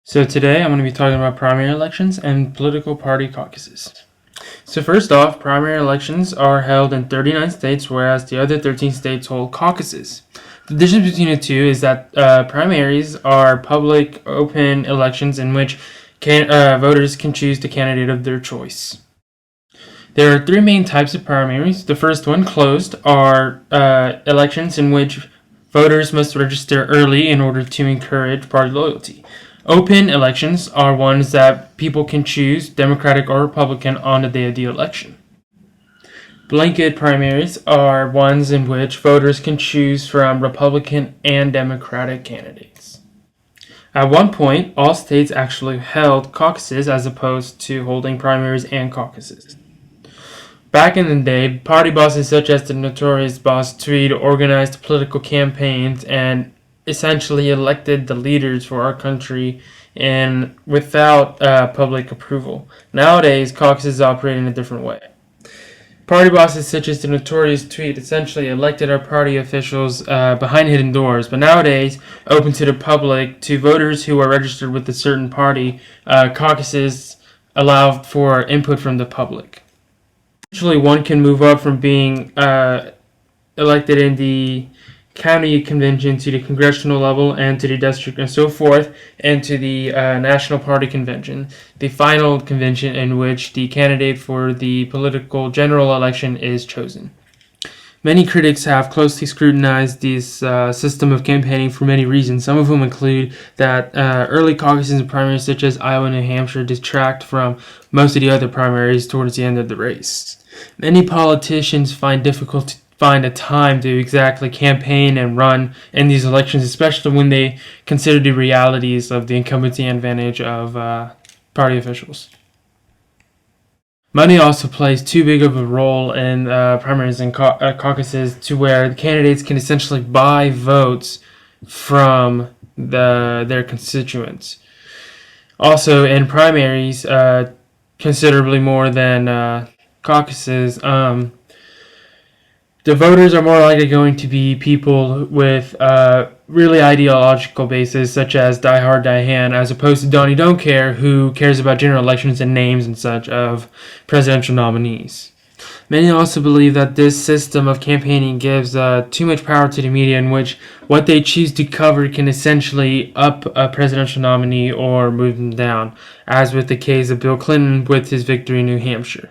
So today I'm going to be talking about primary elections and political party caucuses. So first off, primary elections are held in 39 states, whereas the other 13 states hold caucuses. The difference between the two is that primaries are public, open elections in which voters can choose the candidate of their choice. There are three main types of primaries. The first one, closed, are elections in which voters must register early in order to encourage party loyalty. Open elections are ones that people can choose, Democratic or Republican, on the day of the election. Blanket primaries are ones in which voters can choose from Republican and Democratic candidates. At one point, all states actually held caucuses as opposed to holding primaries and caucuses. Back in the day, party bosses such as the notorious Boss Tweed organized political campaigns and essentially elected the leaders for our country and without public approval. Nowadays, caucuses operate in a different way. Party bosses such as the notorious Tweed essentially elected our party officials behind hidden doors, but nowadays, open to the public, to voters who are registered with a certain party, caucuses allow for input from the public. Eventually, one can move up from being elected in the county convention to the congressional level and to the district and so forth, and to the national party convention, the final convention in which the candidate for the political general election is chosen. Many critics have closely scrutinized this system of campaigning for many reasons, some of whom include that early caucuses and primaries such as Iowa and New Hampshire detract from most of the other primaries towards the end of the race. Many politicians find difficult to find a time to exactly campaign and run in these elections, especially when they consider the realities of the incumbency advantage of party officials. Money also plays too big of a role in primaries and caucuses to where the candidates can essentially buy votes from their constituents. Also, in primaries, considerably more than caucuses, the voters are more likely going to be people with really ideological bases, such as Die Hard, Die Hand, as opposed to Donnie Don't Care, who cares about general elections and names and such of presidential nominees. Many also believe that this system of campaigning gives too much power to the media, in which what they choose to cover can essentially up a presidential nominee or move them down, as with the case of Bill Clinton with his victory in New Hampshire.